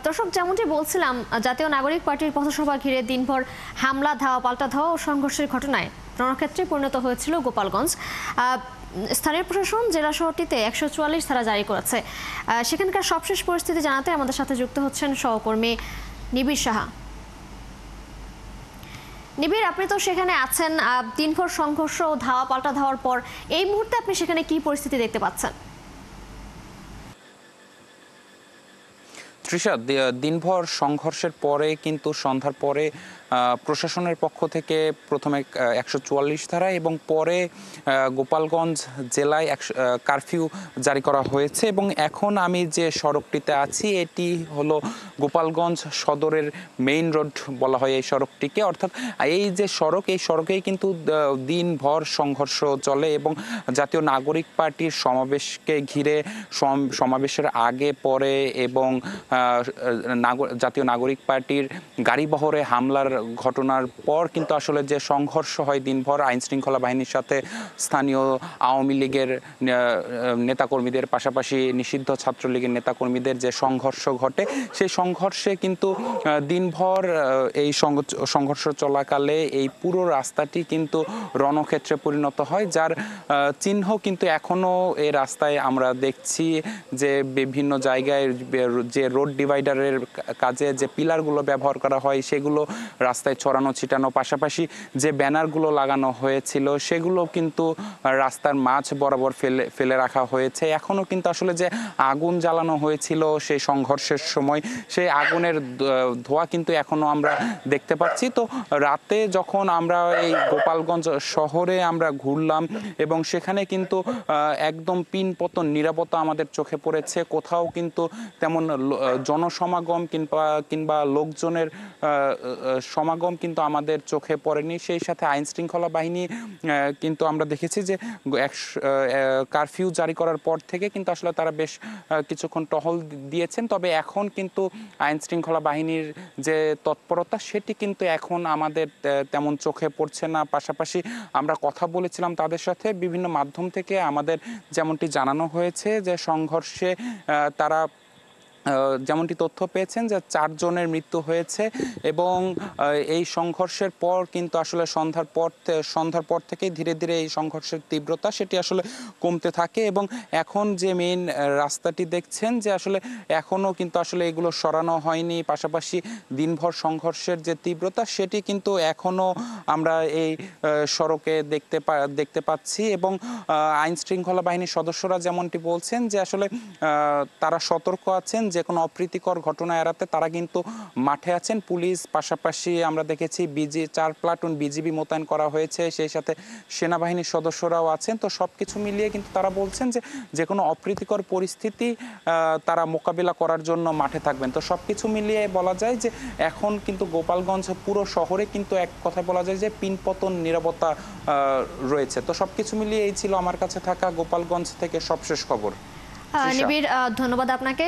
দর্শক, যেমনটি বলছিলাম, জাতীয় নাগরিক পার্টির পথসভা ঘিরে দিনভর হামলা, ধাওয়া পাল্টা ধাওয়া ও সংঘর্ষের ঘটনায় রণক্ষেত্রে পরিণত হয়েছিল গোপালগঞ্জ। স্থানীয় প্রশাসন জেলা শহরটিতে 144 ধারা জারি করেছে। সেখানকার সবশেষ পরিস্থিতি জানাতে আমাদের সাথে যুক্ত হচ্ছেন সহকর্মী নিবিড় সাহা। নিবিড়, আপনি তো সেখানে আছেন। দিনভর সংঘর্ষ ও ধাওয়া পাল্টা ধাওয়ার পর এই মুহূর্তে আপনি সেখানে কি পরিস্থিতি দেখতে পাচ্ছেন? তৃষা, দিনভর সংঘর্ষের পরে কিন্তু সন্ধ্যার পরে প্রশাসনের পক্ষ থেকে প্রথমে 144 ধারা এবং পরে গোপালগঞ্জ জেলায় কারফিউ জারি করা হয়েছে। এবং এখন আমি যে সড়কটিতে আছি এটি হলো গোপালগঞ্জ সদরের মেইন রোড বলা হয় এই সড়কটিকে। অর্থাৎ এই যে সড়ক, এই সড়কেই কিন্তু দিনভর সংঘর্ষ চলে এবং জাতীয় নাগরিক পার্টির সমাবেশকে ঘিরে, সমাবেশের আগে পরে এবং জাতীয় নাগরিক পার্টির গাড়িবহরে হামলার ঘটনার পর কিন্তু আসলে যে সংঘর্ষ হয় দিনভর আইন শৃঙ্খলা বাহিনীর সাথে স্থানীয় আওয়ামী লীগের নেতাকর্মীদের, পাশাপাশি নিষিদ্ধ ছাত্রলীগের নেতাকর্মীদের যে সংঘর্ষ ঘটে, সেই সংঘর্ষে কিন্তু দিনভর এই সংঘর্ষ চলাকালে এই পুরো রাস্তাটি কিন্তু রণক্ষেত্রে পরিণত হয়, যার চিহ্ন কিন্তু এখনো এই রাস্তায় আমরা দেখছি। যে বিভিন্ন জায়গায় যে রোড ডিভাইডারের কাজে যে পিলারগুলো ব্যবহার করা হয় সেগুলো রাস্তায় ছড়ানো ছিটানো, পাশাপাশি যে ব্যানারগুলো লাগানো হয়েছিল সেগুলো কিন্তু রাস্তার মাঝ বরাবর ফেলে রাখা হয়েছে। এখনও কিন্তু আসলে যে আগুন জ্বালানো হয়েছিল সেই সংঘর্ষের সময়, সেই আগুনের ধোঁয়া কিন্তু এখনো আমরা দেখতে পাচ্ছি। তো রাতে যখন আমরা এই গোপালগঞ্জ শহরে আমরা ঘুরলাম এবং সেখানে কিন্তু একদম পিনপতন নিরাপত্তা আমাদের চোখে পড়েছে। কোথাও কিন্তু তেমন জনসমাগম কিংবা লোকজনের সমাগম কিন্তু আমাদের চোখে পড়েনি। সেই সাথে আইন শৃঙ্খলা বাহিনী কিন্তু আমরা দেখেছি যে কারফিউ জারি করার পর থেকে কিন্তু আসলে তারা বেশ কিছুক্ষণ টহল দিয়েছেন। তবে এখন কিন্তু আইন শৃঙ্খলা বাহিনীর যে তৎপরতা সেটি কিন্তু এখন আমাদের তেমন চোখে পড়ছে না। পাশাপাশি আমরা কথা বলেছিলাম তাদের সাথে, বিভিন্ন মাধ্যম থেকে আমাদের যেমনটি জানানো হয়েছে যে সংঘর্ষে তারা যেমনটি তথ্য পেয়েছেন যে 4 জনের মৃত্যু হয়েছে এবং এই সংঘর্ষের পর কিন্তু আসলে সন্ধ্যার পর থেকেই ধীরে ধীরে এই সংঘর্ষের তীব্রতা সেটি আসলে কমতে থাকে। এবং এখন যে মেইন রাস্তাটি দেখছেন যে আসলে এখনও কিন্তু আসলে এগুলো সরানো হয়নি। পাশাপাশি দিনভর সংঘর্ষের যে তীব্রতা সেটি কিন্তু এখনও আমরা এই সড়কে দেখতে পাচ্ছি। এবং আইন শৃঙ্খলা বাহিনীর সদস্যরা যেমনটি বলছেন যে আসলে তারা সতর্ক আছেন, যে কোনো অপ্রীতিকর ঘটনা এড়াতে তারা কিন্তু মাঠে আছেন। পুলিশ, পাশাপাশি আমরা দেখেছি 4 প্লাটুন বিজিবি মোতায়েন করা হয়েছে, সেই সাথে সেনাবাহিনীর সদস্যরাও আছেন। তো সব কিছু মিলিয়ে কিন্তু তারা বলছেন যে কোনো অপ্রীতিকর পরিস্থিতি তারা মোকাবিলা করার জন্য মাঠে থাকবেন। তো সব কিছু মিলিয়ে বলা যায় যে এখন কিন্তু গোপালগঞ্জ পুরো শহরে কিন্তু এক কথায় বলা যায় যে পিনপতন নিরাপত্তা রয়েছে। তো সব কিছু মিলিয়ে এই ছিল আমার কাছে থাকা গোপালগঞ্জ থেকে সবশেষ খবর। নিবিড়, ধন্যবাদ আপনাকে।